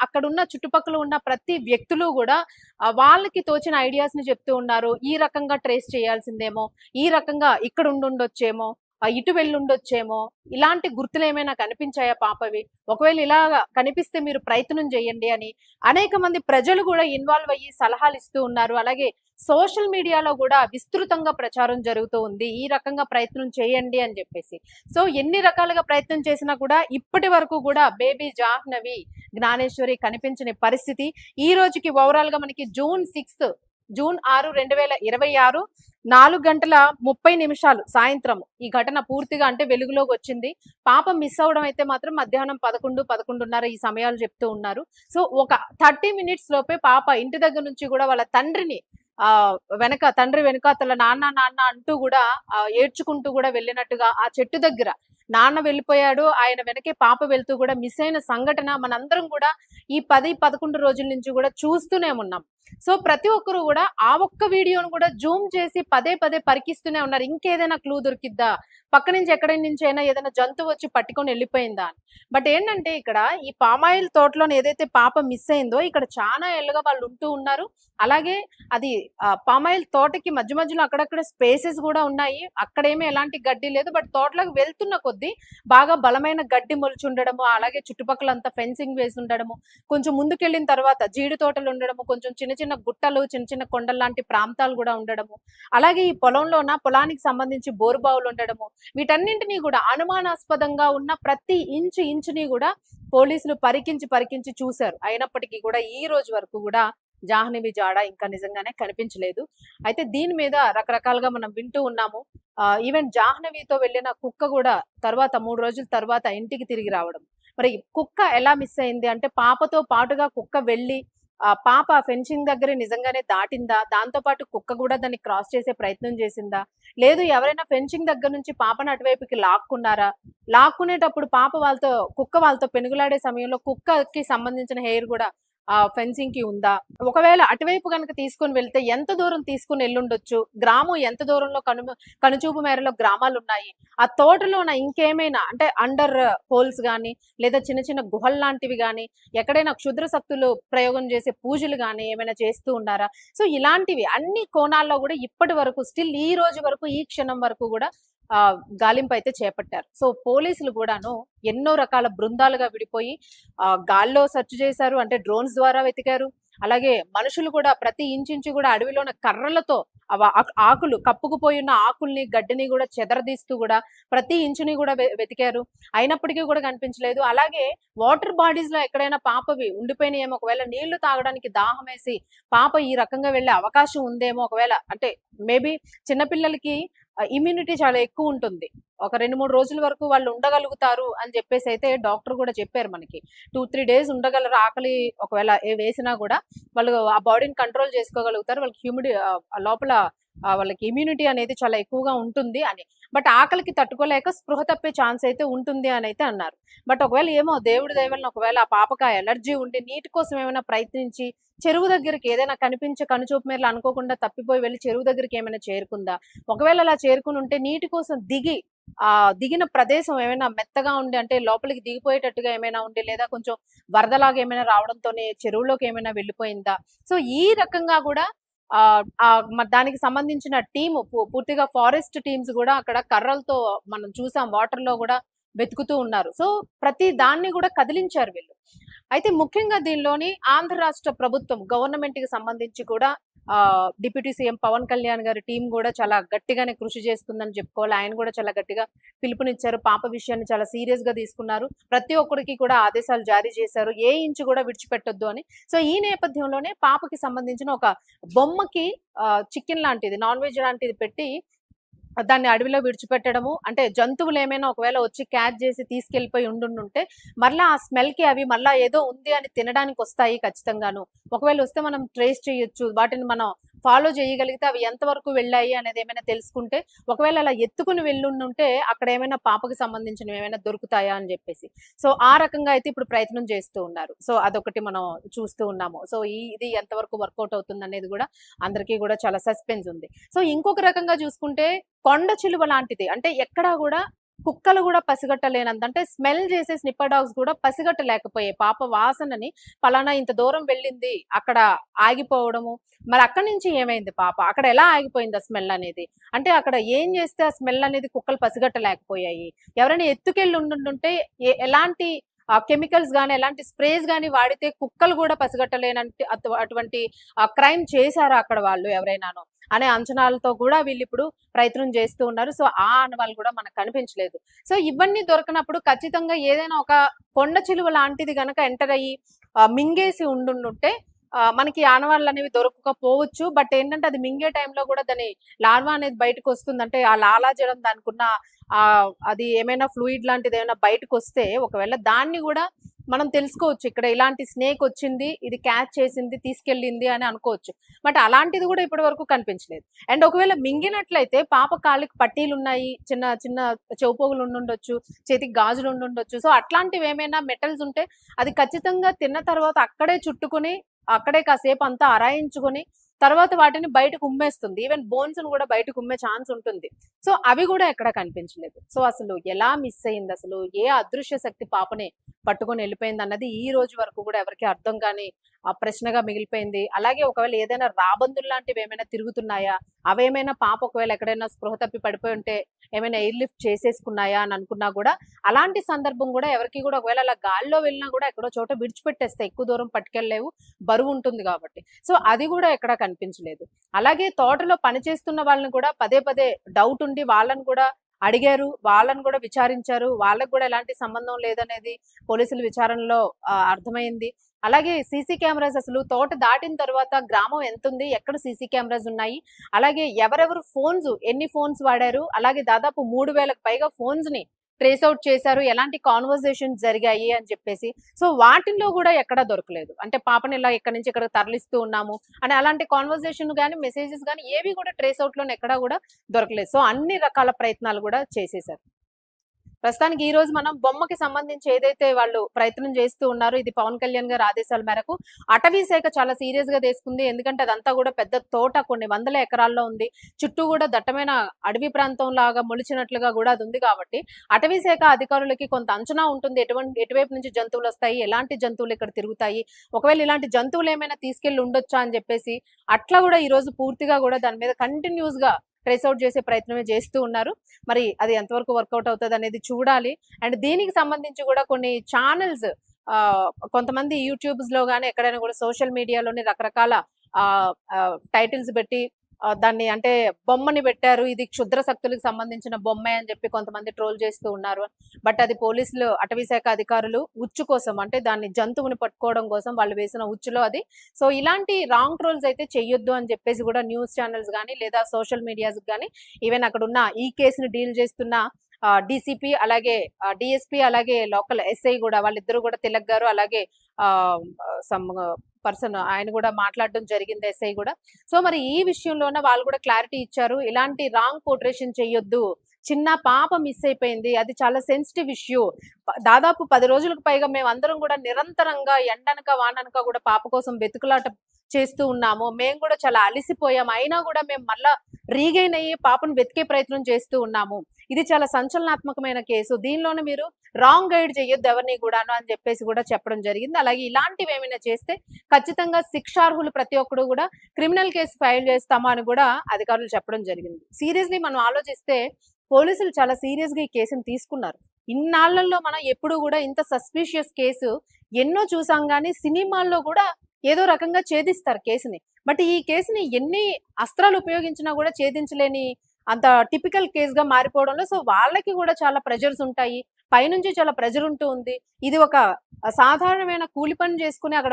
అక్కడున్న చుట్టుపక్కల ఉన్న ప్రతి వ్యక్తులు గూడా వాళ్ళకి తోచిన ఐడియాస్‌ని చెప్తూ ఉన్నారు. ఈ రకంగా ట్రేస్ చేయాల్సిందేమో, ఈ రకంగా ఇక్కడ ఉండుండొచ్చేమో, ఇటు వెళ్ళుండొచ్చేమో, ఇలాంటి గుర్తులేమైనా కనిపించాయా పాపవి? ఒకవేళ ఇలాగా కనిపిస్తే మీరు ప్రయత్నం చేయండి అని అనేక మంది ప్రజలు గూడా ఇన్వాల్వ్ అయ్యి సలహాలిస్తూ ఉన్నారు. అలాగే సోషల్ మీడియాలో గూడా విస్తృతంగా ప్రచారం జరుగుతూ ఉంది. ఈ రకంగా ప్రయత్నం చేయండి అని జెప్పేసి. సో, ఎన్ని రకాలుగా ప్రయత్నం చేసినా కూడా ఇప్పటి వరకు గూడా బేబీ జాహ్నవి, జ్ఞానేశ్వరి కనిపించని పరిస్థితి. ఈ రోజుకి ఓవరాల్‌గా మనకి జూన్ 6, 2026 4:30 సాయంత్రం ఈ ఘటన పూర్తిగా అంటే వెలుగులోకొచ్చింది. పాప మిస్ అవ్వడం అయితే మాత్రం మధ్యాహ్నం 11, 11:30 ఈ సమయాలు చెప్తూ ఉన్నారు. సో, ఒక 30 మినిట్స్ లోపే పాప ఇంటి దగ్గర నుంచి గూడా వాళ్ళ తండ్రిని ఆహ్, తండ్రి వెనకాతల నాన్న, నాన్న అంటూ గూడా ఏడ్చుకుంటూ గూడా వెళ్ళినట్టుగా ఆ చెట్టు దగ్గర నాన్న వెళ్ళిపోయాడు. ఆయన వెనకే పాప వెళ్తూ గూడా మిస్ అయిన సంఘటన మనందరం గూడా ఈ 10, 11 రోజుల నుంచి గూడా చూస్తూనే ఉన్నాం. సో, ప్రతి ఒక్కరు గూడా ఆ ఒక్క వీడియోను గూడా జూమ్ చేసి పదే పదే పరికిస్తూనే ఉన్నారు. ఇంకేదైనా క్లూ దొరికిద్దా? పక్క నుంచి ఎక్కడి నుంచైనా ఏదైనా జంతువు వచ్చి పట్టుకొని వెళ్ళిపోయిందా అని. బట్ ఏంటంటే ఇక్కడ ఈ పామాయిల్ తోటలోనే ఏదైతే పాప మిస్ అయిందో ఇక్కడ చాలా ఏళ్లుగా వాళ్ళు ఉంటూ ఉన్నారు. అలాగే అది పామాయిల్ తోటకి మధ్య మధ్యలో అక్కడక్కడ స్పేసెస్ గూడా ఉన్నాయి. అక్కడేమీ ఎలాంటి గడ్డి లేదు. బట్ తోటలోకి వెళ్తున్న కొద్దీ బాగా బలమైన గడ్డి మొలిచుండడము, అలాగే చుట్టుపక్కలంతా ఫెన్సింగ్ వేసి ఉండడము, కొంచెం ముందుకెళ్ళిన తర్వాత జీడి తోటలు ఉండడము, కొంచెం చిన్న చిన్న గుట్టలు, చిన్న చిన్న కొండల్లాంటి ప్రాంతాలు గూడా ఉండడము, అలాగే ఈ పొలానికి సంబంధించి బోరుబావులు ఉండడము, వీటన్నింటినీ గూడా అనుమానాస్పదంగా ఉన్న ప్రతి ఇంచుని గూడా పోలీసులు పరికించి చూశారు. అయినప్పటికీ కూడా ఈ రోజు వరకు గూడా జాహ్నవి జాడ ఇంకా నిజంగానే కనిపించలేదు. అయితే దీని మీద రకరకాలుగా మనం వింటూ ఉన్నాము. ఈవెన్ జాహ్నవితో వెళ్ళిన కుక్క గూడా తర్వాత 3 రోజుల తర్వాత ఇంటికి తిరిగి రావడం. మరి కుక్క ఎలా మిస్ అయింది అంటే పాపతో పాటుగా కుక్క వెళ్ళి పాప ఫెన్సింగ్ దగ్గర నిజంగానే దాటిందా? దాంతో పాటు కుక్క గూడా దాన్ని క్రాస్ చేసే ప్రయత్నం చేసిందా? లేదు ఎవరైనా ఫెన్సింగ్ దగ్గర నుంచి పాపను అటువైపుకి లాక్కున్నారా? లాక్కునేటప్పుడు కుక్క వాళ్ళతో పెనుగులాడే సమయంలో కుక్కకి సంబంధించిన హెయిర్ గూడా ఫెన్సింగ్‌కి ఉందా? ఒకవేళ అటువైపు గనక తీసుకొని వెళ్తే ఎంత దూరం తీసుకొని ఎళ్ళుండొచ్చు? గ్రామం ఎంత దూరంలో కనుచూపు మేరలో గ్రామాలున్నాయి? ఆ తోటలోన ఇంకేమైనా అంటే అండర్ హోల్స్ గాని, లేదా చిన్న చిన్న గుహల్లాంటివి గాని, ఎక్కడైనా క్షుద్ర శక్తులు ప్రయోగం చేసే పూజలు గాని ఏమైనా చేస్తూ ఉన్నారా? సో, ఇలాంటివి అన్ని కోణాల్లో గూడా ఇప్పటి వరకు స్టిల్ ఈ రోజు వరకు, ఈ క్షణం వరకు గూడా గాలింపైతే చేపట్టారు. సో, పోలీసులు గూడాను ఎన్నో రకాల బృందాలుగా విడిపోయి గాల్లో సెర్చ్ చేశారు. అంటే డ్రోన్స్ ద్వారా వెతికారు. అలాగే మనుషులు కూడా ప్రతి ఇంచించు కూడా అడవిలోన కర్రలతో ఆకులు కప్పుకుపోయున్న ఆకుల్ని, గడ్డిని గూడా చెదరదీస్తూ గూడా ప్రతి ఇంచుని గూడా వెతికారు. అయినప్పటికీ గూడా కనిపించలేదు. అలాగే వాటర్ బాడీస్‌లో ఎక్కడైనా పాపవి ఉండిపోయినాయేమో, ఒకవేళ నీళ్లు తాగడానికి దాహమేసి పాప ఈ రకంగా వెళ్ళే అవకాశం ఉందేమో, ఒకవేళ అంటే మేబీ చిన్న పిల్లలకి ఇమ్యూనిటీ చాలా ఎక్కువుంటుంది. ఒక 2, 3 రోజుల వరకు వాళ్ళు ఉండగలుగుతారు అని చెప్పేసైతే డాక్టర్ గూడా చెప్పారు మనకి. 2, 3 డేస్ ఉండగలరు. ఆకలి ఒకవేళ వేసినా గూడా వాళ్ళు ఆ బాడీని కంట్రోల్ చేసుకోగలుగుతారు. వాళ్ళకి లోపల వాళ్ళకి ఇమ్యూనిటీ అనేది చాలా ఎక్కువగా ఉంటుంది అని. బట్ ఆకలికి తట్టుకోలేక స్పృహ తప్పే ఛాన్స్ అయితే ఉంటుంది అనైతే అన్నారు. బట్ ఒకవేళ ఏమో దేవుడి దయ వలన ఒకవేళ ఆ పాపకి ఆ ఎలర్జీ ఉండి నీటి కోసం ఏమైనా ప్రయత్నించి చెరువు దగ్గరికి ఏదైనా కనిపించే మేరలు అనుకోకుండా తప్పిపోయి వెళ్లి చెరువు దగ్గరికి ఏమైనా చేరుకుందా? ఒకవేళ అలా చేరుకుని ఉంటే నీటి కోసం దిగిన ప్రదేశం ఏమైనా మెత్తగా ఉండి అంటే లోపలికి దిగిపోయేటట్టుగా ఏమైనా ఉండి, లేదా కొంచెం వరదలాగా ఏమైనా రావడంతోనే చెరువులోకి ఏమైనా వెళ్ళిపోయిందా? సో, ఈ రకంగా గూడా దానికి సంబంధించిన టీము పూర్తిగా ఫారెస్ట్ టీమ్స్ గూడా అక్కడ కర్రలతో మనం చూసాం వాటర్‌లో గూడా వెతుకుతూ ఉన్నారు. సో, ప్రతి దాన్ని గూడా కదిలించారు వీళ్ళు. అయితే ముఖ్యంగా దీనిలోని ఆంధ్ర రాష్ట్ర ప్రభుత్వం గవర్నమెంట్‌కి సంబంధించి కూడా డిప్యూటీ సీఎం పవన్ కళ్యాణ్ గారి టీమ్ గూడా చాలా గట్టిగానే కృషి చేస్తుందని చెప్పుకోవాలి. ఆయన గూడా చాలా గట్టిగా పిలుపునిచ్చారు. పాప విషయాన్ని చాలా సీరియస్‌గా తీసుకున్నారు. ప్రతి ఒక్కరికి కూడా ఆదేశాలు జారీ చేశారు. ఏ ఇంచు గూడా విడిచిపెట్టొద్దు అని. సో, ఈ నేపథ్యంలోనే పాపకి సంబంధించిన ఒక బొమ్మకి చికెన్ లాంటిది, నాన్ వెజ్ లాంటిది పెట్టి దాన్ని అడవిలో విడిచిపెట్టడము. అంటే జంతువులేమైనా ఒకవేళ వచ్చి క్యాచ్ చేసి తీసుకెళ్ళిపోయి ఉండుంటే మరలా ఆ స్మెల్‌కి అవి మళ్ళా ఏదో ఉంది అని తినడానికొస్తాయి ఖచ్చితంగాను. ఒకవేళ వస్తే మనం ట్రేస్ చేయొచ్చు. వాటిని మనం ఫాలో చేయగలిగితే అవి ఎంతవరకు వెళ్ళాయి అనేది ఏమైనా తెలుసుకుంటే, ఒకవేళ అలా ఎత్తుకుని వెళ్ళుండుంటే అక్కడ ఏమైనా పాపకి సంబంధించినవి ఏమైనా దొరుకుతాయా అని జెప్పేసి. సో, ఆ రకంగా అయితే ఇప్పుడు ప్రయత్నం చేస్తూ ఉన్నారు. సో, అదొకటి మనం చూస్తూ ఉన్నాము. సో, ఇది ఎంతవరకు వర్కౌట్ అవుతుందనేది గూడా అందరికీ గూడా చాలా సస్పెన్స్ ఉంది. సో, ఇంకొక రకంగా చూసుకుంటే కొండ చిలువ లాంటిది. అంటే ఎక్కడా గూడా కుక్కలు కూడా పసిగట్టలేనంత, అంటే స్మెల్ చేసే స్నిప్పర్ డాగ్స్ కూడా పసిగట్టలేకపోయాయి పాప వాసనని. పలానా ఇంత దూరం వెళ్ళింది, అక్కడ ఆగిపోవడము. మరి అక్కడి నుంచి ఏమైంది పాప? అక్కడ ఎలా ఆగిపోయింది ఆ స్మెల్ అనేది? అంటే అక్కడ ఏం చేస్తే ఆ స్మెల్ అనేది కుక్కలు పసిగట్టలేకపోయాయి? ఎవరైనా ఎత్తుకెళ్ళి ఉండుంటే ఎలాంటి కెమికల్స్ గాని, ఎలాంటి స్ప్రేస్ గాని వాడితే కుక్కలు కూడా పసిగట్టలేనంటి అటువంటి క్రైమ్ చేశారా అక్కడ వాళ్ళు ఎవరైనాను అనే అంచనాలతో కూడా వీళ్ళిప్పుడు ప్రయత్నం చేస్తూ ఉన్నారు. సో, ఆ ఆనవాళ్ళు కూడా మనకు కనిపించలేదు. సో, ఇవన్నీ దొరకనప్పుడు ఖచ్చితంగా ఏదైనా ఒక కొండ చిలువ లాంటిది గనక ఎంటర్ అయ్యి మింగేసి ఉండుంటే మనకి ఆనవాళ్ళనేవి దొరకకపోవచ్చు. బట్ ఏంటంటే అది మింగే టైంలో కూడా దాని లార్వా అనేది బయటకొస్తుంది. అంటే ఆ లాలాజలం దానికున్న అది ఏమైనా ఫ్లూయిడ్ లాంటిది ఏమైనా బయటకొస్తే ఒకవేళ దాన్ని కూడా మనం తెలుసుకోవచ్చు. ఇక్కడ ఇలాంటి స్నేక్ వచ్చింది, ఇది క్యాచ్ చేసింది, తీసుకెళ్ళింది అని అనుకోవచ్చు. బట్ అలాంటిది కూడా ఇప్పటి వరకు కనిపించలేదు. అండ్ ఒకవేళ మింగినట్లయితే పాప కాళ్ళకి పట్టీలున్నాయి, చిన్న చిన్న చెవుపోగులు ఉండుండొచ్చు, చేతికి గాజులు ఉండుండొచ్చు. సో, అట్లాంటివి ఏమైనా మెటల్స్ ఉంటే అది ఖచ్చితంగా తిన్న తర్వాత అక్కడే చుట్టుకొని, అక్కడే కాసేపు అంతా అరాయించుకొని తర్వాత వాటిని బయటకు ఉమ్మేస్తుంది. ఈవెన్ బోన్స్‌ని కూడా బయటకు ఉమ్మే ఛాన్స్ ఉంటుంది. సో, అవి కూడా ఎక్కడ కనిపించలేదు. సో, అసలు ఎలా మిస్ అయిందసలు? ఏ అదృశ్య శక్తి పాపని పట్టుకొని వెళ్ళిపోయిందన్నది ఈ రోజు వరకు కూడా ఎవరికీ అర్థం కాని ప్రశ్నగా మిగిలిపోయింది. అలాగే ఒకవేళ ఏదైనా రాబందులు లాంటివి ఏమైనా తిరుగుతున్నాయా? అవేమైనా పాప ఒకవేళ ఎక్కడైనా స్పృహ తప్పి పడిపోయి ఉంటే ఏమైనా ఎయిర్ లిఫ్ట్ చేసేసుకున్నాయా అని అనుకున్నా కూడా అలాంటి సందర్భం కూడా ఎవరికీ కూడా ఒకవేళ అలా గాల్లో వెళ్ళినా కూడా ఎక్కడో చోట విడిచిపెట్టేస్తాయి. ఎక్కువ దూరం పట్టుకెళ్ళలేవు. బరువు ఉంటుంది కాబట్టి. సో, అది కూడా ఎక్కడా కనిపించలేదు. అలాగే తోటలో పనిచేస్తున్న వాళ్ళని కూడా పదే పదే డౌట్ ఉండి వాళ్ళని కూడా అడిగారు. వాళ్ళని కూడా విచారించారు. వాళ్ళకి కూడా ఎలాంటి సంబంధం లేదనేది పోలీసుల విచారణలో అర్థమైంది. అలాగే సీసీ కెమెరాస్ అసలు తోట దాటిన తర్వాత గ్రామం ఎంతుంది? ఎక్కడ సీసీ కెమెరాస్ ఉన్నాయి? అలాగే ఎవరెవరు ఎన్ని ఫోన్స్ వాడారు? అలాగే దాదాపు 3000కి పైగా ఫోన్స్‌ని ట్రేస్ ఔట్ చేశారు. ఎలాంటి కాన్వర్జేషన్స్ జరిగాయి అని చెప్పేసి. సో, వాటిల్లో గూడా ఎక్కడా దొరకలేదు. అంటే పాపని ఇలా ఇక్కడి నుంచి ఇక్కడికి తరలిస్తూ ఉన్నాము అని అలాంటి కాన్వర్జేషన్ గాని, మెసేజెస్ గాని ఏవి కూడా ట్రేస్ ఔట్‌లోనే ఎక్కడా గూడా దొరకలేదు. సో, అన్ని రకాల ప్రయత్నాలు గూడా చేసేశారు. ప్రస్తుతానికి ఈ రోజు మనం బొమ్మకి సంబంధించి ఏదైతే వాళ్ళు ప్రయత్నం చేస్తూ ఉన్నారో, ఇది పవన్ కళ్యాణ్ గారి ఆదేశాల మేరకు అటవీ శాఖ చాలా సీరియస్ గా తీసుకుంది. ఎందుకంటే అదంతా కూడా పెద్ద తోట, కొన్ని వందల ఎకరాల్లో ఉంది. చుట్టూ కూడా దట్టమైన అడవి ప్రాంతం లాగా మొలిచినట్లుగా కూడా అది ఉంది కాబట్టి అటవీ శాఖ అధికారులకి కొంత అంచనా ఉంటుంది. ఎటువైపు నుంచి జంతువులు వస్తాయి, ఎలాంటి జంతువులు ఇక్కడ తిరుగుతాయి, ఒకవేళ ఇలాంటి జంతువులు ఏమైనా తీసుకెళ్లి ఉండొచ్చా అని చెప్పేసి అట్లా కూడా ఈ రోజు పూర్తిగా కూడా దాని మీద కంటిన్యూస్ గా ట్రేస్ ఔట్ చేసే ప్రయత్నమే చేస్తూ ఉన్నారు. మరి అది ఎంతవరకు వర్కౌట్ అవుతుంది అనేది చూడాలి. అండ్ దీనికి సంబంధించి కూడా కొన్ని ఛానల్స్ కొంతమంది యూట్యూబ్స్ లో గానీ ఎక్కడైనా కూడా సోషల్ మీడియాలోని రకరకాల టైటిల్స్ పెట్టి దాన్ని అంటే బొమ్మని పెట్టారు. ఇది క్షుద్ర శక్తులకు సంబంధించిన బొమ్మే అని చెప్పి కొంతమంది ట్రోల్ చేస్తూ ఉన్నారు. బట్ అది పోలీసులు, అటవీ శాఖ అధికారులు ఉచ్చు కోసం, అంటే దాన్ని జంతువుని పట్టుకోవడం కోసం వాళ్ళు వేసిన ఉచ్చులో అది. సో, ఇలాంటి రాంగ్ ట్రోల్స్ అయితే చెయ్యొద్దు అని చెప్పేసి కూడా న్యూస్ ఛానల్స్ గానీ లేదా సోషల్ మీడియాస్ గానీ ఈవెన్ అక్కడ ఉన్న ఈ కేసును డీల్ చేస్తున్న డీసీపీ అలాగే డిఎస్పీ అలాగే లోకల్ ఎస్ఐ కూడా, వాళ్ళిద్దరూ కూడా తిలక్ గారు అలాగే సమ్ పర్సన్ ఆయన కూడా మాట్లాడడం జరిగింది, ఎస్ఐ కూడా. సో, మరి ఈ విషయంలోనే వాళ్ళు కూడా క్లారిటీ ఇచ్చారు. ఇలాంటి రాంగ్ పోర్ట్రేషన్ చెయ్యొద్దు. చిన్న పాప మిస్ అయిపోయింది. అది చాలా సెన్సిటివ్ ఇష్యూ. దాదాపు 10 రోజులకు పైగా మేమందరం కూడా నిరంతరంగా ఎండనక వాననక కూడా పాప కోసం వెతుకులాట చేస్తూ ఉన్నాము. మేము కూడా చాలా అలిసిపోయాం. అయినా కూడా మేము మళ్ళా రీగైన్ అయ్యి పాపను వెతికే ప్రయత్నం చేస్తూ ఉన్నాము. ఇది చాలా సంచలనాత్మకమైన కేసు. దీనిలోనే మీరు రాంగ్ గైడ్ చేయొద్దు ఎవరిని కూడాను అని చెప్పేసి కూడా చెప్పడం జరిగింది. అలాగే ఇలాంటివి ఏమైనా చేస్తే ఖచ్చితంగా శిక్షార్హులు ప్రతి ఒక్కరు కూడా క్రిమినల్ కేసు ఫైల్ చేస్తామా అని కూడా అధికారులు చెప్పడం జరిగింది. సీరియస్లీ మనం ఆలోచిస్తే పోలీసులు చాలా సీరియస్ గా ఈ కేసును తీసుకున్నారు. ఇన్నాళ్లలో మనం ఎప్పుడు కూడా ఇంత సస్పిషియస్ కేసు ఎన్నో చూసాం గానీ సినిమాల్లో కూడా ఏదో రకంగా ఛేదిస్తారు కేసుని. బట్ ఈ కేసుని ఎన్ని అస్త్రాలు ఉపయోగించినా కూడా ఛేదించలేని అంత టిపికల్ కేసుగా మారిపోవడంలో సో వాళ్ళకి కూడా చాలా ప్రెషర్స్ ఉంటాయి. పైనుంచి చాలా ప్రెషర్ ఉంటూ ఉంది. ఇది ఒక సాధారణమైన కూలి పని చేసుకుని అక్కడ